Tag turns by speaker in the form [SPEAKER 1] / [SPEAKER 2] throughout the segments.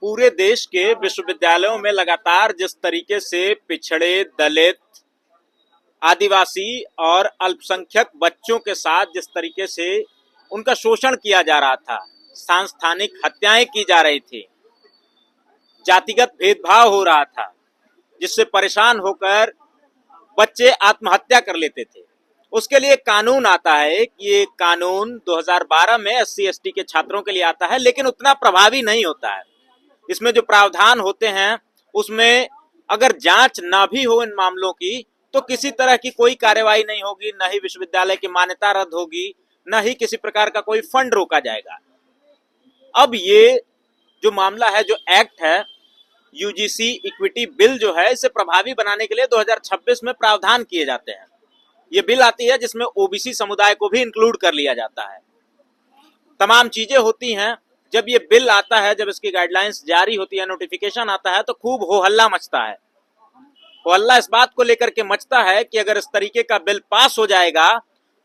[SPEAKER 1] पूरे देश के विश्वविद्यालयों में लगातार जिस तरीके से पिछड़े, दलित, आदिवासी और अल्पसंख्यक बच्चों के साथ जिस तरीके से उनका शोषण किया जा रहा था, सांस्थानिक हत्याएं की जा रही थी, जातिगत भेदभाव हो रहा था, जिससे परेशान होकर बच्चे आत्महत्या कर लेते थे, उसके लिए कानून आता है कि ये कानून 2012 में SC/ST के छात्रों के लिए आता है, लेकिन उतना प्रभावी नहीं होता है। इसमें जो प्रावधान होते हैं उसमें अगर जांच ना भी हो इन मामलों की तो किसी तरह की कोई कार्यवाही नहीं होगी, न ही विश्वविद्यालय की मान्यता रद्द होगी, न ही किसी प्रकार का कोई फंड रोका जाएगा। अब ये जो मामला है, जो एक्ट है, UGC इक्विटी बिल जो है, इसे प्रभावी बनाने के लिए 2026 में प्रावधान किए जाते हैं। ये बिल आती है जिसमें OBC समुदाय को भी इंक्लूड कर लिया जाता है। तमाम चीजें होती हैं। जब ये बिल आता है, जब इसकी गाइडलाइंस जारी होती है, नोटिफिकेशन आता है, तो खूब हो हल्ला मचता है। हो हल्ला इस बात को लेकर के मचता है कि अगर इस तरीके का बिल पास हो जाएगा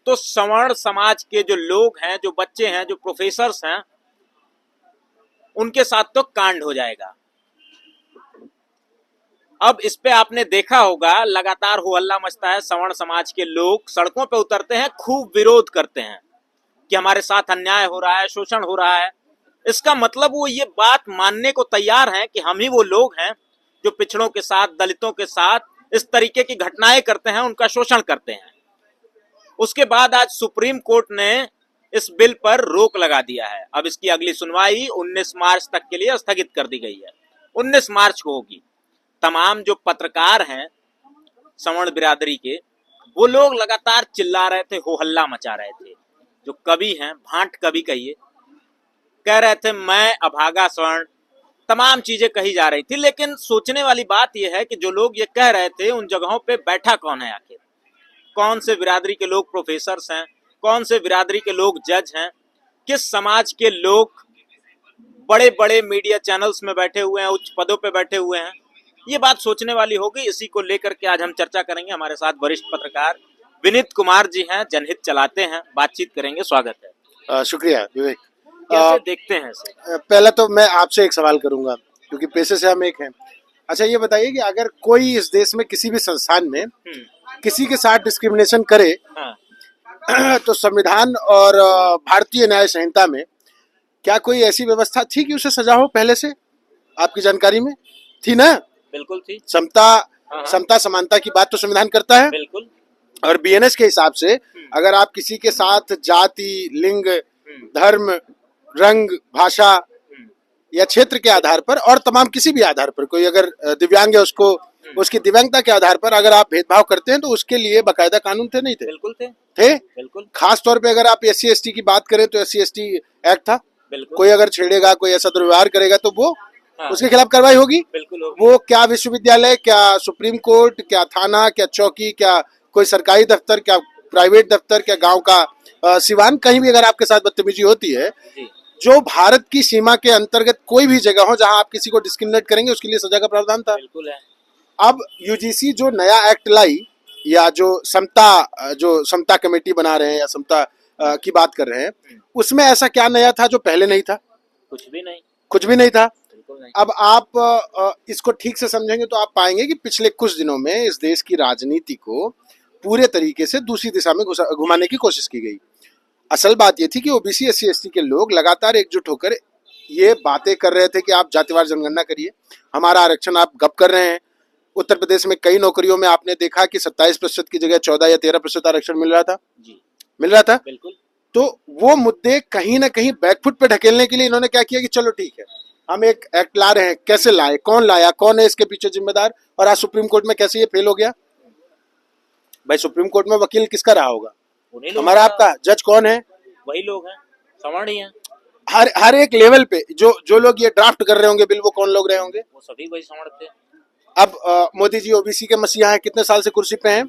[SPEAKER 1] तो सवर्ण समाज के जो लोग हैं, जो बच्चे हैं, जो प्रोफेसर्स हैं, उनके साथ तो कांड हो जाएगा। अब इस पे आपने देखा होगा, लगातार हो हल्ला मचता है, सवर्ण समाज के लोग सड़कों पे उतरते हैं, खूब विरोध करते हैं कि हमारे साथ अन्याय हो रहा है, शोषण हो रहा है। इसका मतलब वो ये बात मानने को तैयार हैं कि हम ही वो लोग हैं जो पिछड़ों के साथ, दलितों के साथ इस तरीके की घटनाएं करते हैं, उनका शोषण करते हैं। उसके बाद आज सुप्रीम कोर्ट ने इस बिल पर रोक लगा दिया है। अब इसकी अगली सुनवाई 19 मार्च तक के लिए स्थगित कर दी गई है। 19 मार्च को होगी। तमाम जो पत्रकार हैं सवर्ण बिरादरी के, वो लोग लगातार चिल्ला रहे थे, हो हल्ला मचा रहे थे। जो कवि हैं, भांट कवि कहिए, कह रहे थे मैं अभागा स्वर्ण, तमाम चीजें कही जा रही थी। लेकिन सोचने वाली बात यह है कि जो लोग ये कह रहे थे, उन जगहों पे बैठा कौन है आखिर? कौन से बिरादरी के लोग प्रोफेसर्स हैं? कौन से बिरादरी के लोग जज हैं? किस समाज के लोग बड़े बड़े मीडिया चैनल्स में बैठे हुए हैं, उच्च पदों पे बैठे हुए हैं? ये बात सोचने वाली होगी। इसी को लेकर के आज हम चर्चा करेंगे। हमारे साथ वरिष्ठ पत्रकार विनीत कुमार जी हैं, जनहित चलाते हैं, बातचीत करेंगे। स्वागत है।
[SPEAKER 2] शुक्रिया विवेक।
[SPEAKER 1] कैसे देखते हैं इसे?
[SPEAKER 2] पहले तो मैं आपसे एक सवाल करूंगा, क्योंकि पेशे से हम एक हैं। अच्छा, ये बताइए कि अगर कोई इस देश में किसी भी संस्थान में किसी के साथ डिस्क्रिमिनेशन करे,
[SPEAKER 1] हाँ।
[SPEAKER 2] तो संविधान और भारतीय न्याय संहिता में क्या कोई ऐसी व्यवस्था थी कि उसे सजा हो? पहले से आपकी जानकारी में थी ना?
[SPEAKER 1] बिल्कुल थी।
[SPEAKER 2] समता समानता की बात तो संविधान करता है।
[SPEAKER 1] बिल्कुल।
[SPEAKER 2] और BNS के हिसाब से अगर आप किसी के साथ जाति, लिंग, धर्म, रंग, भाषा या क्षेत्र के आधार पर और तमाम किसी भी आधार पर कोई अगर दिव्यांग है, उसको उसकी दिव्यांगता के आधार पर अगर आप भेदभाव करते हैं तो उसके लिए बाकायदा कानून थे, नहीं थे?
[SPEAKER 1] बिल्कुल थे। बिल्कुल।
[SPEAKER 2] खास तौर पे अगर आप SC/ST की बात करें तो SC/ST एक्ट था।
[SPEAKER 1] बिल्कुल।
[SPEAKER 2] कोई अगर छेड़ेगा, कोई ऐसा दुर्व्यवहार करेगा तो वो
[SPEAKER 1] हाँ।
[SPEAKER 2] उसके खिलाफ कार्रवाई होगी।
[SPEAKER 1] बिल्कुल होगी।
[SPEAKER 2] वो क्या विश्वविद्यालय, क्या सुप्रीम कोर्ट, क्या थाना, क्या चौकी, क्या कोई सरकारी दफ्तर, क्या प्राइवेट दफ्तर, क्या गांव का सिवान, कहीं भी अगर आपके साथ बदतमीजी होती है, जो भारत की सीमा के अंतर्गत कोई भी जगह हो जहां आप किसी को डिस्क्रिमिनेट करेंगे, उसके लिए सजा का प्रावधान था।
[SPEAKER 1] बिल्कुल है।
[SPEAKER 2] अब UGC जो नया एक्ट लाई, या जो समता कमेटी बना रहे हैं, या समता की बात कर रहे हैं, उसमें ऐसा क्या नया था जो पहले नहीं था?
[SPEAKER 1] कुछ भी नहीं।
[SPEAKER 2] कुछ भी नहीं था।
[SPEAKER 1] नहीं।
[SPEAKER 2] अब आप इसको ठीक से समझेंगे तो आप पाएंगे कि पिछले कुछ दिनों में इस देश की राजनीति को पूरे तरीके से दूसरी दिशा में घुमाने की कोशिश की गई। असल बात ये थी कि OBC SC/ST के लोग लगातार एकजुट होकर ये बातें कर रहे थे कि आप जातिवार जनगणना करिए, हमारा आरक्षण आप गप कर रहे हैं। उत्तर प्रदेश में कई नौकरियों में आपने देखा कि 27% की जगह 14 या 13% आरक्षण मिल रहा था। मिल रहा था।
[SPEAKER 1] बिल्कुल।
[SPEAKER 2] तो वो मुद्दे कहीं ना कहीं बैकफुट पे ढकेलने के लिए इन्होंने क्या किया कि चलो ठीक है, हम एक एक्ट ला रहे हैं। कैसे लाए, कौन लाया, कौन है इसके पीछे जिम्मेदार, और आज सुप्रीम कोर्ट में कैसे ये फेल हो गया? भाई, सुप्रीम कोर्ट में वकील किसका रहा होगा? हमारा आपका। जज कौन है?
[SPEAKER 1] वही लोग हैं, सवर्ण ही हैं।
[SPEAKER 2] हर एक लेवल पे जो लोग ये ड्राफ्ट कर रहे होंगे बिल, वो कौन लोग रहे होंगे?
[SPEAKER 1] वो सभी वही सवर्ण थे।
[SPEAKER 2] अब मोदी जी OBC के मसीहा हैं, कितने साल से कुर्सी पे हैं,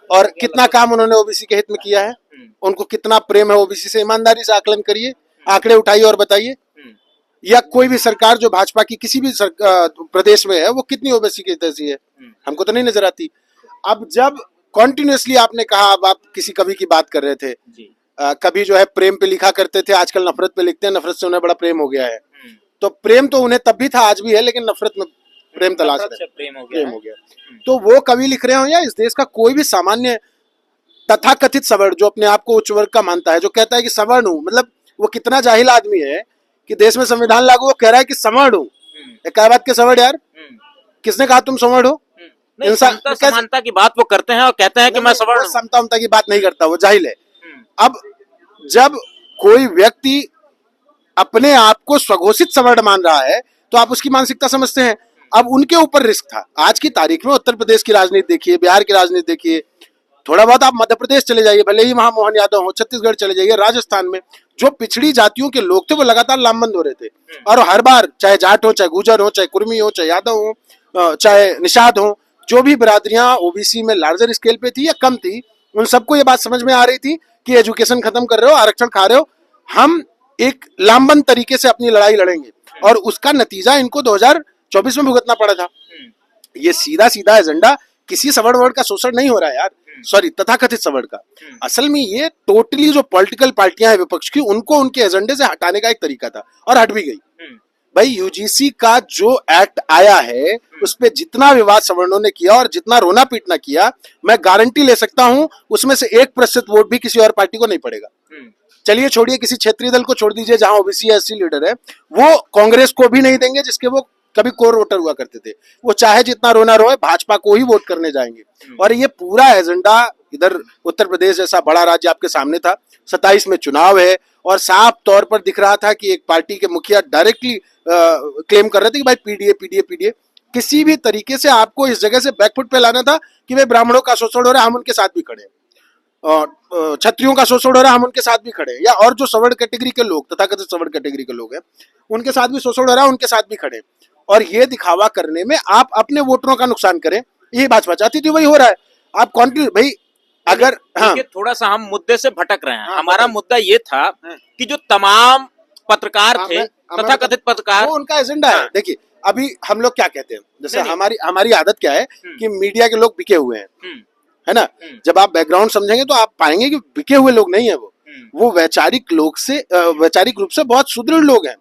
[SPEAKER 2] और कितना काम उन्होंने OBC के हित में किया है, उनको कितना प्रेम है OBC से? ईमानदारी से आकलन करिए, आंकड़े उठाइए और बताइए। या कोई भी सरकार जो भाजपा की किसी भी प्रदेश में है, वो कितनी OBC की हितैषी है? हमको तो नहीं नजर आती। अब जब कॉन्टिन्यूसली आपने कहा, अब आप किसी कवि की बात कर रहे थे, कभी जो है प्रेम पे लिखा करते थे, आजकल नफरत पे लिखते हैं, नफरत से उन्हें बड़ा प्रेम हो गया है। तो प्रेम तो उन्हें तब भी था, आज भी है, लेकिन नफरत में प्रेम तलाश
[SPEAKER 1] नफरत
[SPEAKER 2] रहे
[SPEAKER 1] से
[SPEAKER 2] हैं।
[SPEAKER 1] प्रेम हो गया
[SPEAKER 2] प्रेम
[SPEAKER 1] है।
[SPEAKER 2] हो गया। तो वो कवि लिख रहे हो या इस देश का कोई भी सामान्य तथाकथित सवर्ण जो अपने आप को उच्च वर्ग का मानता है, जो कहता है कि सवर्ण हूं, मतलब वो कितना जाहिल आदमी है कि देश में संविधान लागू, वो कह रहा है कि सवर्ण हूं। ये क्या बात के सवर्ण यार, किसने कहा तुम सवर्ण हो?
[SPEAKER 1] नहीं,
[SPEAKER 2] इंसान
[SPEAKER 1] समता समानता की बात वो करते हैं और कहते हैं कि मैं सवर्ण हूं।
[SPEAKER 2] समता उमता की बात नहीं करता, वो जाहिल है। अब जब कोई व्यक्ति अपने आप को स्वघोषित सवर्ण मान रहा है तो आप उसकी मानसिकता समझते हैं। अब उनके ऊपर रिस्क था। आज की तारीख में उत्तर प्रदेश की राजनीति देखिए, बिहार की राजनीति देखिए, थोड़ा बहुत आप मध्य प्रदेश चले जाइए, भले ही वहां मोहन यादव हो, छत्तीसगढ़ चले जाइए, राजस्थान में जो पिछड़ी जातियों के लोग थे वो लगातार लामबंद हो रहे थे। और हर बार चाहे जाट हो, चाहे गुजर हो, चाहे कुर्मी हो, चाहे यादव हो, चाहे निषाद हो, जो भी बिरादरियां ओबीसी में लार्जर स्केल पे थी या कम थी, उन सबको ये बात समझ में आ रही थी कि एजुकेशन खत्म कर रहे हो, आरक्षण खा रहे हो, हम एक लामबंद तरीके से अपनी लड़ाई लड़ेंगे। और उसका नतीजा इनको 2024 में भुगतना पड़ा था। ये सीधा सीधा एजेंडा किसी सवर्ण वर्ग का शोषण नहीं हो रहा है यार, सॉरी तथाकथित सवर्ण का। असल में ये टोटली जो पॉलिटिकल पार्टियां हैं विपक्ष की, उनको उनके एजेंडे से हटाने का एक तरीका था और हट भी गई। भाई यूजीसी का जो एक्ट आया है उस पे जितना विवाद सवर्णों ने किया और जितना रोना पीटना किया, मैं गारंटी ले सकता हूं उसमें से 1% वोट भी किसी और पार्टी को नहीं पड़ेगा। चलिए छोड़िए, किसी क्षेत्रीय दल को छोड़ दीजिए जहां ओबीसी या एससी लीडर है, वो कांग्रेस को भी नहीं देंगे जिसके वो कभी कोर वोटर हुआ करते थे। वो चाहे जितना रोना रोए, भाजपा को ही वोट करने जाएंगे। और ये पूरा एजेंडा इधर उत्तर प्रदेश जैसा बड़ा राज्य आपके सामने था, 27 में चुनाव है और साफ तौर पर दिख रहा था कि एक पार्टी के मुखिया डायरेक्टली क्लेम कर रहे थे कि भाई पीडीए पीडीए पीडीए। किसी भी तरीके से आपको इस जगह से बैकफुट पे लाना था कि भाई ब्राह्मणों का शोषण हो रहा है, हम उनके साथ भी खड़े हैं, और क्षत्रियों का शोषण हो रहा है, हम उनके साथ भी खड़े हैं, या और जो सवर्ण कैटेगरी के लोग, तथाकथित सवर्ण कैटेगरी के लोग हैं, उनके साथ भी शोषण हो रहा है, उनके साथ भी खड़े। और ये दिखावा करने में आप अपने वोटरों का नुकसान करें, यही भाजपा चाहती थी, वही हो रहा है। आप कॉन्ट्री भाई अगर हाँ
[SPEAKER 1] थोड़ा सा हम मुद्दे से भटक रहे हैं।
[SPEAKER 2] हाँ,
[SPEAKER 1] हमारा मुद्दा ये था कि जो तमाम पत्रकार
[SPEAKER 2] हाँ,
[SPEAKER 1] थे, तथाकथित पत्रकार,
[SPEAKER 2] वो उनका एजेंडा है। देखिए अभी हम लोग क्या कहते हैं, जैसे
[SPEAKER 1] नहीं,
[SPEAKER 2] हमारी आदत क्या है कि मीडिया के लोग बिके हुए हैं, है ना। जब आप बैकग्राउंड समझेंगे तो आप पाएंगे कि बिके हुए लोग नहीं है वो वैचारिक लोग से, वैचारिक रूप से बहुत सुदृढ़ लोग हैं।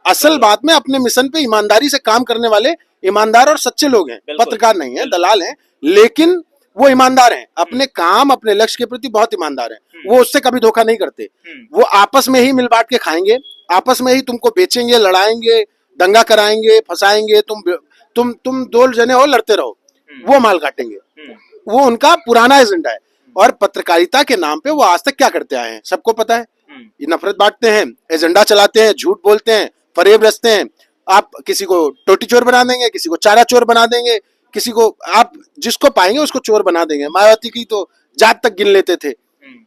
[SPEAKER 2] असल बात में अपने मिशन पे ईमानदारी से काम करने वाले ईमानदार और सच्चे लोग हैं, पत्रकार नहीं है, दलाल हैं, लेकिन वो ईमानदार हैं, अपने काम अपने लक्ष्य के प्रति बहुत ईमानदार हैं। वो उससे कभी धोखा नहीं करते। वो आपस में ही मिल बांट के खाएंगे, आपस में ही तुमको बेचेंगे, लड़ाएंगे, दंगा कराएंगे, फंसाएंगे, तुम दो जने हो, लड़ते रहो, वो माल काटेंगे। वो उनका पुराना एजेंडा है। और पत्रकारिता के नाम पे वो आज तक क्या करते आए हैं सबको पता है। ये नफरत बांटते हैं, एजेंडा चलाते हैं, झूठ बोलते हैं, फरेब रचते हैं। आप किसी को टोटी चोर बना देंगे, किसी को चारा चोर बना देंगे, किसी को आप जिसको पाएंगे उसको चोर बना देंगे। मायावती की तो जात तक गिन लेते थे,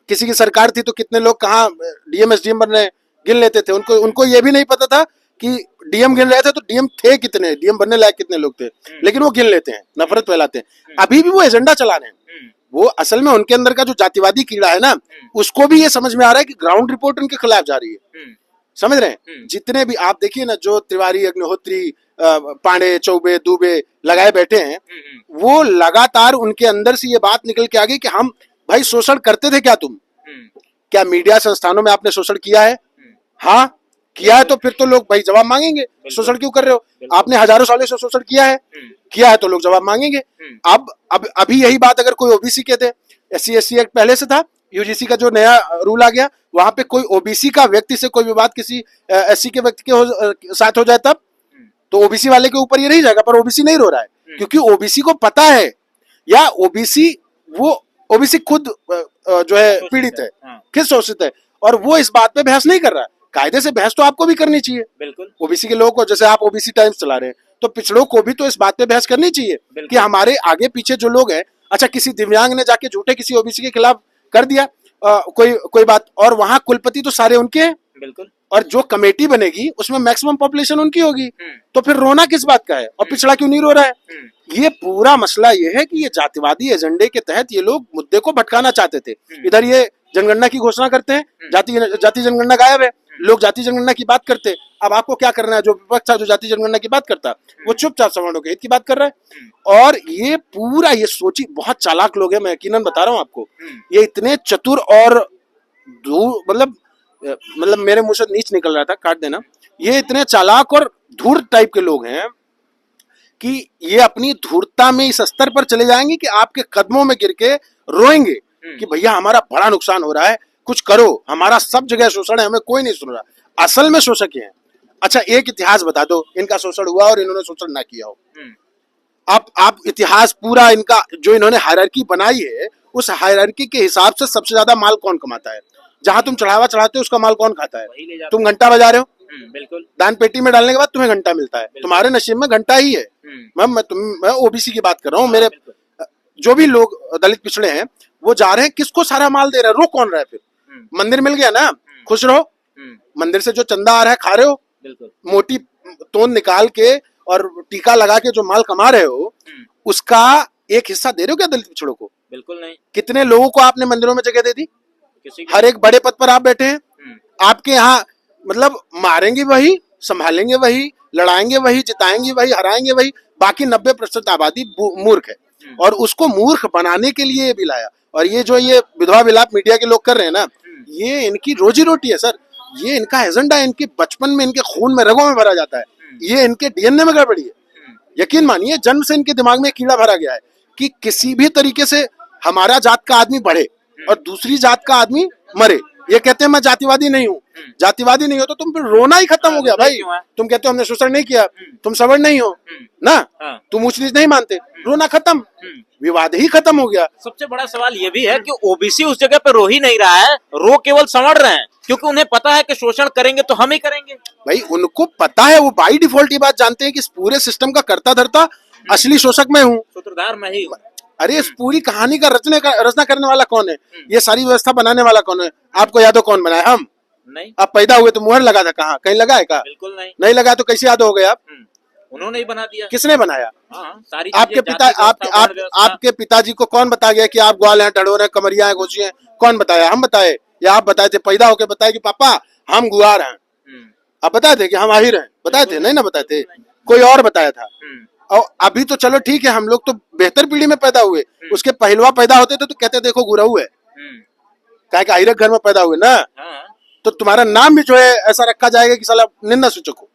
[SPEAKER 2] किसी की सरकार थी तो कितने लोग कहाँ डीएम एसडीएम बन रहे गिन लेते थे। उनको ये भी नहीं पता था कि डीएम गिन रहे थे तो डीएम थे कितने, डीएम बनने लायक कितने लोग थे, लेकिन वो गिन लेते हैं, नफरत फैलाते हैं। अभी भी वो एजेंडा चला रहे हैं। वो असल में उनके अंदर का जो जातिवादी कीड़ा है ना, उसको भी ये समझ में आ रहा है कि ग्राउंड रिपोर्ट उनके खिलाफ जा रही है। समझ रहे हैं। जितने भी आप देखिए ना, जो तिवारी, अग्निहोत्री, पांडे, चौबे, दुबे लगाए बैठे हैं, वो लगातार उनके अंदर से ये बात निकल के आ गई कि हम भाई शोषण करते थे क्या तुम? क्या मीडिया संस्थानों में आपने शोषण किया है? हाँ किया है तो फिर तो लोग भाई जवाब मांगेंगे, शोषण क्यों कर रहे हो? आपने हजारों सालों से शोषण किया है तो लोग जवाब मांगेंगे। अब अभी यही बात अगर कोई ओबीसी कहते, एससी एससी एक्ट पहले से था, यूजीसी का जो नया रूल आ गया, वहां पे कोई ओबीसी का व्यक्ति से कोई विवाद किसी एससी के व्यक्ति के साथ हो जाए तब तो ओबीसी वाले के ऊपर ये नहीं जाएगा। पर ओबीसी नहीं रो रहा है क्योंकि ओबीसी को पता है, या ओबीसी खुद जो है पीड़ित है, किस शोषित है, और वो इस बात पे बहस नहीं कर रहा है। कायदे से बहस तो आपको भी करनी चाहिए। बिल्कुल ओबीसी के लोगों को, जैसे आप ओबीसी टाइम्स चला रहे हैं, तो पिछड़ों को भी तो इस बात पे बहस करनी चाहिए कि हमारे आगे पीछे जो लोग हैं, अच्छा किसी दिव्यांग ने जाके झूठे किसी ओबीसी के खिलाफ कर दिया कोई बात, और वहां कुलपति तो सारे उनके हैं। बिल्कुल। और जो कमेटी बनेगी उसमें मैक्सिमम पॉपुलेशन उनकी होगी, तो फिर रोना किस बात का है? और पिछड़ा क्यों नहीं रो रहा है? ये पूरा मसला ये है कि ये जातिवादी एजेंडे के तहत ये लोग मुद्दे को भटकाना चाहते थे। इधर ये जनगणना की घोषणा करते हैं, जाति जनगणना गायब है, लोग जाति जनगणना की बात करते। अब आपको क्या करना है? जो विपक्ष था, जो जाति जनगणना की बात करता, वो चुपचाप सवर्णों के हित की बात कर रहा है। और ये पूरा ये सोची, बहुत चालाक लोग हैं, मैं यकीनन बता रहा हूँ आपको, ये इतने चतुर और मतलब मेरे मुंह से नीच निकल रहा था, काट देना। ये इतने चालाक और धूर्त टाइप के लोग हैं कि ये अपनी धूर्तता में इस स्तर पर चले जाएंगे कि आपके कदमों में गिर के रोएंगे कि भैया हमारा बड़ा नुकसान हो रहा है, कुछ करो, हमारा सब जगह शोषण है, हमें कोई नहीं सुन रहा। असल में शोषक हैं। अच्छा एक इतिहास बता दो इनका शोषण हुआ और इन्होंने शोषण ना किया हो। आप इतिहास पूरा इनका जो इन्होंने हायरार्की बनाई है, उस हायरार्की के हिसाब से सबसे ज्यादा माल कौन कमाता है? जहां तुम चढ़ावा चढ़ाते हो उसका माल कौन खाता है? तुम घंटा बजा रहे हो,
[SPEAKER 1] बिल्कुल।
[SPEAKER 2] दान पेटी में डालने के बाद तुम्हें घंटा मिलता है, तुम्हारे नसीब में घंटा ही है। मैं ओबीसी की बात कर रहा हूँ। मेरे जो भी लोग दलित पिछड़े हैं वो जा रहे हैं, किसको सारा माल दे रहे हैं? रो कौन रहा है फिर? मंदिर मिल गया ना, खुश रहो। मंदिर से जो चंदा आ रहा है खा रहे हो, मोटी तोन निकाल के और टीका लगा के जो माल कमा रहे हो, उसका एक हिस्सा दे रहे हो क्या दलित पिछड़ों को?
[SPEAKER 1] बिल्कुल नहीं।
[SPEAKER 2] कितने लोगों को आपने मंदिरों में जगह दे दी? हर एक बड़े पद पर आप बैठे हैं। आपके यहाँ मतलब मारेंगे वही, संभालेंगे वही, लड़ाएंगे वही, जिताएंगे वही, हराएंगे वही। बाकी 90% आबादी मूर्ख है और उसको मूर्ख बनाने के लिए ये भी लाया। और ये जो ये विधवा विलाप मीडिया के लोग कर रहे हैं ना, ये इनकी रोजी रोटी है सर। ये इनका एजेंडा है, इनके बचपन में, इनके खून में, रगों में भरा जाता है। ये इनके डीएनए में गड़बड़ी है। यकीन मानिए जन्म से इनके दिमाग में कीड़ा भरा गया है कि किसी भी तरीके से हमारा जात का आदमी बढ़े और दूसरी जात का आदमी मरे। ये कहते हैं मैं जातिवादी नहीं हूँ। जातिवादी नहीं हो तो तुम फिर रोना ही खत्म हो गया भाई। तुम कहते हो हमने शोषण नहीं किया, तुम सवर्ण नहीं हो ना, तुम ऊंच नीच नहीं मानते, रोना खत्म, विवाद ही खत्म हो गया।
[SPEAKER 1] सबसे बड़ा सवाल ये भी है कि ओबीसी उस जगह पे रो ही नहीं रहा है, रो केवल संवड़ रहे हैं, क्योंकि उन्हें पता है कि शोषण करेंगे तो हम ही करेंगे।
[SPEAKER 2] भाई उनको पता है, वो बाई डिफॉल्ट ये बात जानते हैं कि इस पूरे सिस्टम का करता धरता असली शोषक मैं हूँ,
[SPEAKER 1] सूत्रधार मैं ही हूँ।
[SPEAKER 2] अरे इस पूरी कहानी का रचना करने वाला कौन है? ये सारी व्यवस्था बनाने वाला कौन है? आपको याद हो कौन बनाया? हम
[SPEAKER 1] नहीं।
[SPEAKER 2] आप पैदा हुए तो मुहर लगा था, कहाँ कहीं लगा है?
[SPEAKER 1] बिल्कुल नहीं।
[SPEAKER 2] नहीं लगा तो कैसे याद हो गए आप?
[SPEAKER 1] उन्होंने ही बना दिया।
[SPEAKER 2] किसने बनाया?
[SPEAKER 1] सारी
[SPEAKER 2] आपके पिता आपके पिताजी को कौन बता गया कि आप ग्वाल हैं, ढड़ोर हैं, कमरिया हैं, घोची हैं? कौन बताया? हम बताए या आप बताए थे? पैदा होके बताए कि पापा हम गुआर हैं? आप बताए थे कि हम आहिर हैं? बताए थे? नहीं ना बताए थे, कोई और बताया था। और अभी तो चलो ठीक है, हम लोग तो बेहतर पीढ़ी में पैदा हुए, उसके पहलवा पैदा होते थे तो कहते देखो गुरहु है, क्या कि आहिरक घर में पैदा हुए ना, तो तुम्हारा नाम भी जो है ऐसा रखा जाएगा कि साला निंदा सूचक हो।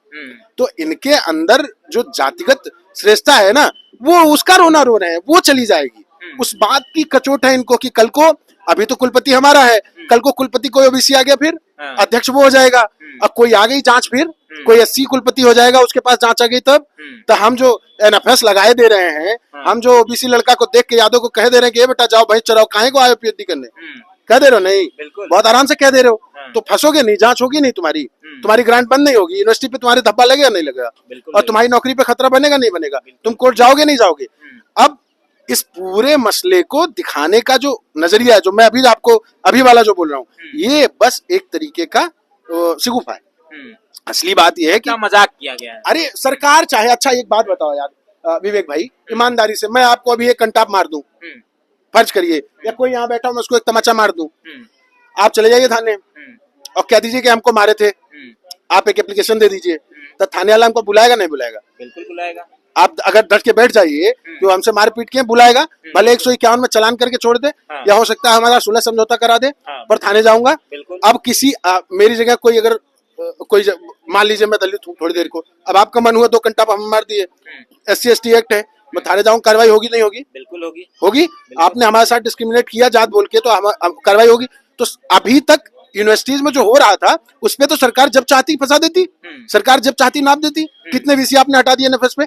[SPEAKER 2] तो इनके अंदर जो जातिगत श्रेष्ठता है ना, वो उसका रोना रो रहे हैं, वो चली जाएगी। उस बात की कचोट है इनको कि कल को, अभी तो कुलपति हमारा है, कल को कुलपति कोई ओबीसी आ गया फिर अध्यक्ष वो हो जाएगा, अब कोई आ गई जांच, फिर कोई एससी कुलपति हो जाएगा, उसके पास जांच आ गई तब, तो हम जो एनएफएस लगाए दे रहे हैं, हम जो ओबीसी लड़का को देख के यादव को कह दे रहे हैं कि ये बेटा जाओ भाई चराओ, काहे को आए पीएचडी करने, कह दे रहे हो? नहीं, बहुत आराम से कह दे रहे हो, तो फंसोगे नहीं, जांच होगी नहीं तुम्हारी, तुम्हारी ग्रांट बंद नहीं होगी, यूनिवर्सिटी पे तुम्हारे धब्बा लगेगा नहीं लगेगा, और तुम्हारी नौकरी पे खतरा बनेगा नहीं बनेगा, तुम कोर्ट जाओगे नहीं जाओगे। अब इस पूरे मसले को दिखाने का जो नजरिया है, जो मैं अभी आपको अभी वाला जो बोल रहा हूँ, ये बस एक तरीके का शिगुफा है। असली बात यह है कि
[SPEAKER 1] मजाक किया गया है।
[SPEAKER 2] अरे सरकार चाहे, अच्छा एक बात बताओ यार विवेक भाई, ईमानदारी से, मैं आपको अभी एक कंटाप मार दूं, फर्ज करिए, या कोई यहाँ बैठा मैं उसको एक तमाचा मार दूं, आप चले जाइए थाने और कह दीजिए कि हमको मारे थे, आप एक एप्लीकेशन दे दीजिए, तो थाने वाला हमको बुलाएगा नहीं बुलाएगा? बिल्कुल बुलाएगा। आप अगर डट के बैठ जाइए कि वो हमसे मार पीट के बुलाएगा, भले 151 में चालान करके छोड़ दे, या हो सकता है हमारा सुलह समझौता करा दे, पर थाने जाऊंगा। अब किसी मेरी जगह कोई अगर कोई मान लीजिए मैं दलित हूँ थोड़ी देर को, अब आपका मन हुआ 2 घंटा हम मार दिए, SC/ST एक्ट है, मैं थाने जाऊँ, कार्रवाई होगी नहीं होगी? बिल्कुल होगी। होगी। आपने हमारे साथ डिस्क्रिमिनेट किया जात बोल के, तो कार्रवाई होगी। तो अभी तक यूनिवर्सिटीज में जो हो रहा था उस पे तो सरकार जब चाहती फंसा देती, सरकार जब चाहती नाप देती। कितने वीसी आपने हटा दिए एनएफएस पे?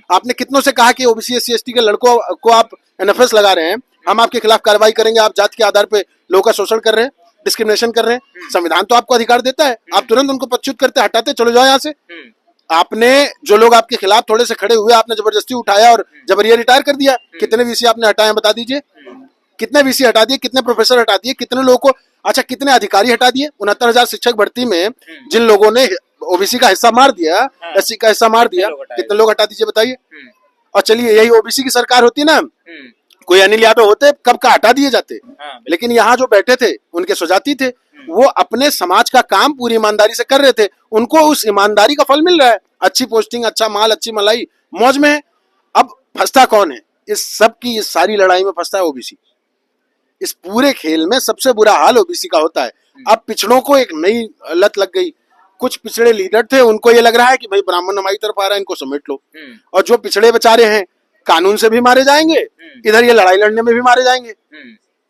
[SPEAKER 2] आपने कितनों से कहा कि ओबीसी SC/ST के लड़कों को आप एनएफएस लगा रहे हैं, हम आपके खिलाफ कार्रवाई करेंगे, आप जात के आधार पे लोगों का शोषण कर रहे हैं, डिस्क्रिमिनेशन कर रहे हैं। संविधान तो आपको अधिकार देता है, आप तुरंत उनको पदच्युत करते, हटाते, चलो जाओ यहाँ से। आपने जो लोग आपके खिलाफ थोड़े से खड़े हुए, आपने जबरदस्ती उठाया और जबरिया रिटायर कर दिया। कितने वीसी आपने हटाए बता दीजिए? कितने वीसी हटा दिए, कितने प्रोफेसर हटा दिए, कितने लोगों को, अच्छा कितने अधिकारी हटा दिए? 69,000 शिक्षक भर्ती में जिन लोगों ने ओबीसी का हिस्सा मार दिया, एससी का हिस्सा मार दिया, कितने लोग हटा दीजिए बताइए? और चलिए यही ओबीसी की सरकार होती ना, कोई अनिल यादव होते कब का हटा दिए जाते। लेकिन यहाँ जो बैठे थे उनके स्वजाति थे, वो अपने समाज का काम पूरी ईमानदारी से कर रहे थे, उनको उस ईमानदारी का फल मिल रहा है, अच्छी पोस्टिंग, अच्छा माल, अच्छी मलाई, मौज में है। अब फंसता कौन है इस सब की, इस सारी लड़ाई में फंसता है ओबीसी। इस पूरे खेल में सबसे बुरा हाल ओबीसी का होता है। अब पिछड़ों को एक नई लत लग गई कुछ पिछड़े लीडर थे, उनको ये लग रहा है कि भाई ब्राह्मण हमारी तरफ आ रहा है, इनको समेट लो।
[SPEAKER 1] हम्म,
[SPEAKER 2] और जो पिछड़े बेचारे हैं, कानून से भी मारे जाएंगे, इधर ये लड़ाई लड़ने में भी मारे जाएंगे।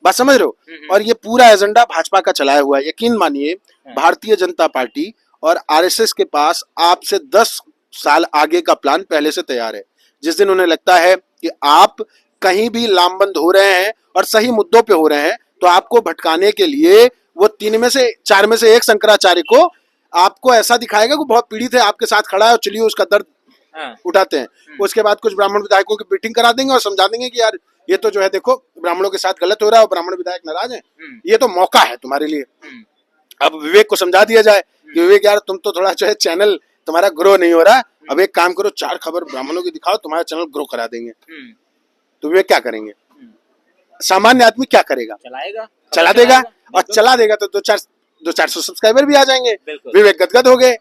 [SPEAKER 2] बात समझ रहे हो? और ये पूरा एजेंडा भाजपा का चलाया हुआ है। यकीन मानिए, भारतीय जनता पार्टी और आरएसएस के पास आपसे 10 साल आगे का प्लान पहले से तैयार है। जिस दिन उन्हें लगता है कि आप कहीं भी लामबंद हो रहे हैं और सही मुद्दों पे हो रहे हैं, तो आपको भटकाने के लिए वो 3 में से 4 में से एक शंकराचार्य को आपको ऐसा दिखाएगा कि बहुत पीड़ित है, आपके साथ खड़ा है और चलिए उसका दर्द उठाते हैं। उसके बाद कुछ ब्राह्मण विधायकों की मीटिंग करा देंगे और समझा देंगे कि यार ये तो जो है देखो ब्राह्मणों के साथ गलत हो रहा है और ब्राह्मण विधायक नाराज हैं, ये तो मौका है तुम्हारे लिए। अब विवेक को समझा दिया जाए कि विवेक यार तुम तो थोड़ा जो है चैनल तुम्हारा ग्रो नहीं हो रहा, अब एक काम करो 4 खबर ब्राह्मणों की दिखाओ, तुम्हारा चैनल ग्रो करा देंगे। तो विवेक क्या करेंगे? सामान्य आदमी क्या करेगा? चला देगा। और चला देगा तो 200-400 सब्सक्राइबर भी आ जाएंगे। विवेक गदगद हो गए।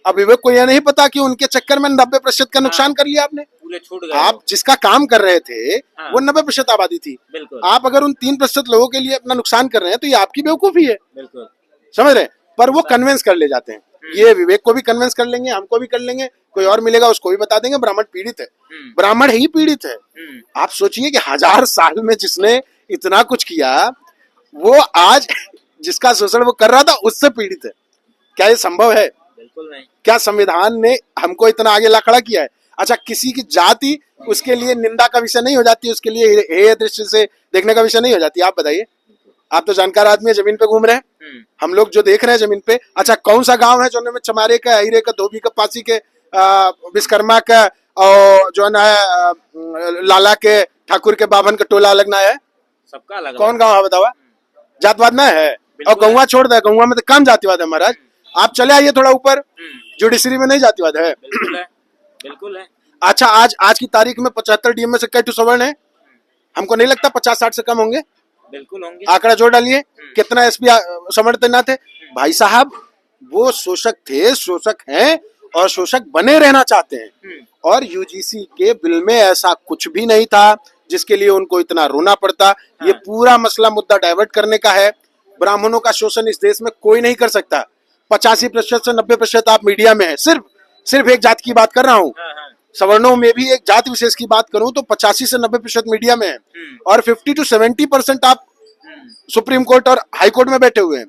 [SPEAKER 2] अब विवेक को यह नहीं पता कि उनके चक्कर में 90% का नुकसान कर लिया आपने।
[SPEAKER 1] पूरे छूट गए।
[SPEAKER 2] आप जिसका काम कर रहे थे वो 90% आबादी थी। आप अगर उन 3% लोगों के लिए अपना नुकसान कर रहे हैं तो ये आपकी बेवकूफी है। समझ रहे हैं? पर वो कन्विंस कर ले जाते हैं। ये विवेक को भी कन्विंस कर लेंगे, हमको भी कर लेंगे, कोई और मिलेगा उसको भी बता देंगे ब्राह्मण पीड़ित है। ब्राह्मण ही पीड़ित है। आप सोचिए कि 1000 साल में जिसने इतना कुछ किया, वो आज जिसका शोषण वो कर रहा था उससे पीड़ित है। क्या ये संभव है?
[SPEAKER 1] बिल्कुल नहीं।
[SPEAKER 2] क्या संविधान ने हमको इतना आगे ला खड़ा किया है? अच्छा, किसी की जाति उसके लिए निंदा का विषय नहीं हो जाती, उसके लिए हेय दृष्टि से देखने का विषय नहीं हो जाती? आप बताइए। आप तो जानकार आदमी है, जमीन पे घूम रहे हैं, हम लोग जो देख रहे हैं जमीन पे। अच्छा, कौन सा गांव है जो में चमारे का, हीरे का, धोबी का, पासी के, विश्वकर्मा का और जो है लाला के, ठाकुर के, बाभन का टोला अलग ना है?
[SPEAKER 1] सबका अलग।
[SPEAKER 2] कौन गाँव है बतावा? जातवाद ना है? और गौवा छोड़ दे, गौवा में तो कम जातिवाद है महाराज। आप चले आइए थोड़ा ऊपर, जुडिशरी में नहीं जातिवाद है।
[SPEAKER 1] बिल्कुल है, बिल्कुल है।
[SPEAKER 2] अच्छा, आज की तारीख में 75 डीएम में से कई सवर्ण है? हमको नहीं लगता 50-60 से कम होंगे।
[SPEAKER 1] बिल्कुल होंगे।
[SPEAKER 2] आंकड़ा जोड़ डालिए, कितना एसपी सवर्ण तैनात थे। भाई साहब, वो शोषक थे, शोषक हैं और शोषक बने रहना चाहते हैं। और यूजीसी के बिल में ऐसा कुछ भी नहीं था जिसके लिए उनको इतना रोना पड़ता। ये पूरा मसला मुद्दा डाइवर्ट करने का है। ब्राह्मणों का शोषण इस देश में कोई नहीं कर सकता। 85% से 90% आप मीडिया में है। सिर्फ एक जात की बात कर रहा हूँ। सवर्णों में भी एक जात विशेष की बात करूं तो 85 से 90% मीडिया में है और 50 to 70% आप सुप्रीम कोर्ट और हाई कोर्ट में बैठे हुए हैं।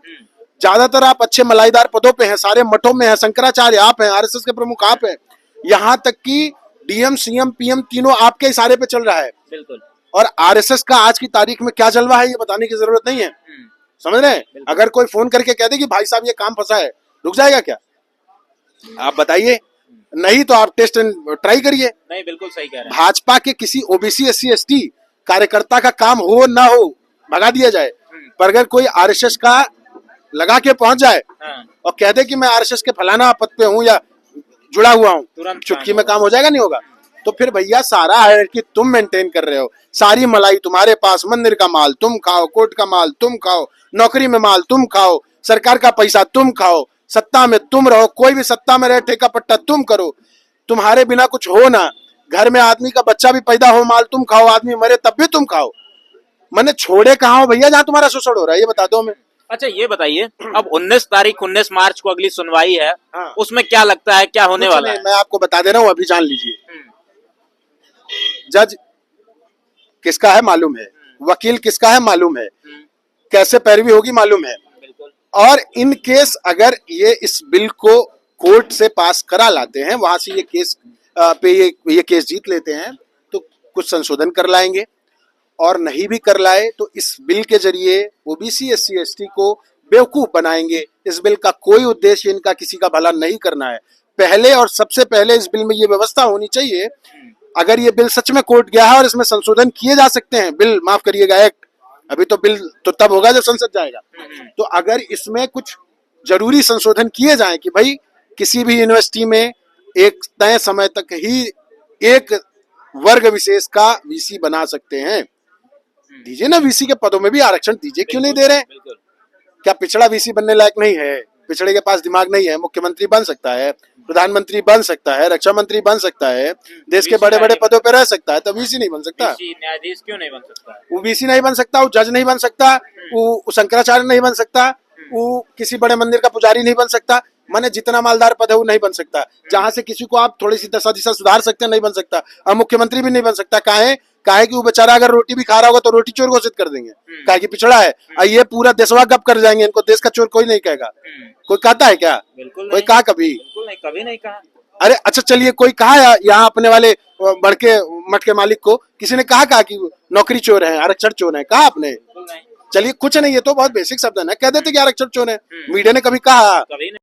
[SPEAKER 2] ज्यादातर आप अच्छे मलाईदार पदों पे हैं, सारे मठों में हैं, शंकराचार्य आप हैं, आरएसएस के प्रमुख आप हैं, यहाँ तक कि डीएम, सीएम, पीएम तीनों आपके इशारे पे चल रहा है।
[SPEAKER 1] बिल्कुल।
[SPEAKER 2] और आरएसएस का आज की तारीख में क्या जलवा है ये बताने की जरूरत नहीं है। समझ रहे हैं? अगर कोई फोन करके कह दे कि भाई साहब ये काम फंसा है, रुक जाएगा क्या? आप बताइए। नहीं तो आप टेस्ट एंड ट्राई करिए।
[SPEAKER 1] नहीं, बिल्कुल सही कह रहे हैं।
[SPEAKER 2] भाजपा के किसी ओबीसी, एससी, एसटी कार्यकर्ता का काम हो ना हो, भगा दिया जाए। पर अगर कोई आरएसएस का लगा के पहुंच जाए और कह दे कि मैं आरएसएस के फलाना पद पे हूं या जुड़ा हुआ हूं, चुटकी में काम हो जाएगा, नहीं होगा? तो फिर भैया सारा हायरार्की तुम मेंटेन कर रहे हो, सारी मलाई तुम्हारे पास, मंदिर का माल तुम खाओ, कोर्ट का माल तुम खाओ, नौकरी में माल तुम खाओ, सरकार का पैसा तुम खाओ, सत्ता में तुम रहो, कोई भी सत्ता में रहे ठेका पट्टा तुम करो, तुम्हारे बिना कुछ हो ना, घर में आदमी का बच्चा भी पैदा हो माल तुम खाओ, आदमी मरे तब भी तुम खाओ। मैंने छोड़े कहाँ हो भैया जहाँ तुम्हारा शोषण हो रहा है, ये बता दो हमें।
[SPEAKER 1] अच्छा, ये बताइए, अब 19 मार्च को अगली सुनवाई है। हाँ। उसमें क्या लगता है क्या होने वाला है?
[SPEAKER 2] मैं आपको बता दे रहा हूँ, अभी जान लीजिए। जज किसका है मालूम है, वकील किसका है मालूम है, कैसे पैरवी होगी मालूम है। और इन केस अगर ये इस बिल को कोर्ट से पास करा लाते हैं, वहां से ये केस पे ये केस जीत लेते हैं तो कुछ संशोधन कर लाएंगे, और नहीं भी कर लाए तो इस बिल के जरिए ओबीसी, एससी, एसटी को बेवकूफ बनाएंगे। इस बिल का कोई उद्देश्य इनका किसी का भला नहीं करना है। पहले और सबसे पहले इस बिल में ये व्यवस्था होनी चाहिए, अगर ये बिल सच में कोर्ट गया है और इसमें संशोधन किए जा सकते हैं, बिल माफ करिएगा एक्ट, अभी तो बिल तो तब होगा जब संसद जाएगा, तो अगर इसमें कुछ जरूरी संशोधन किए जाएं कि भाई किसी भी यूनिवर्सिटी में एक तय समय तक ही एक वर्ग विशेष का वीसी बना सकते हैं, दीजिए ना, वीसी के पदों में भी आरक्षण दीजिए, क्यों नहीं दे रहे? क्या पिछड़ा वीसी बनने लायक नहीं है? पिछड़े के पास दिमाग नहीं है? मुख्यमंत्री बन सकता है, प्रधानमंत्री बन सकता है, रक्षा मंत्री बन सकता है, देश के बड़े बड़े पदों पे रह सकता है, तो वीसी नहीं बन सकता?
[SPEAKER 1] न्यायाधीश क्यों नहीं बन सकता?
[SPEAKER 2] वो वीसी नहीं बन सकता, वो जज नहीं बन सकता, वो शंकराचार्य नहीं बन सकता, वो किसी बड़े मंदिर का पुजारी नहीं बन सकता। माने जितना मालदार पद है वो नहीं बन सकता, जहां से किसी को आप थोड़ी सी दशा दिशा सुधार सकते हैं नहीं बन सकता, अब मुख्यमंत्री भी नहीं बन सकता। काहे कि वो बेचारा अगर रोटी भी खा रहा होगा तो रोटी चोर घोषित कर देंगे, काहे कि पिछड़ा है। और ये पूरा देशवा गप कर जाएंगे, इनको देश का चोर कोई नहीं कहेगा। कोई कहता है क्या?
[SPEAKER 1] बिल्कुल
[SPEAKER 2] कोई
[SPEAKER 1] नहीं,
[SPEAKER 2] कहा कभी?
[SPEAKER 1] बिल्कुल नहीं, कभी नहीं कहा।
[SPEAKER 2] अरे अच्छा चलिए, कोई कहा यहाँ अपने वाले बड़के मठ के मालिक को किसी ने कहा कि नौकरी चोर है, आरक्षण चोर है? कहा आपने?
[SPEAKER 1] बिल्कुल नहीं,
[SPEAKER 2] चलिए कुछ नहीं, ये तो बहुत बेसिक शब्द है ना, कह देते कि आरक्षण चोर है। मीडिया ने कभी कहा?
[SPEAKER 1] कभी नहीं।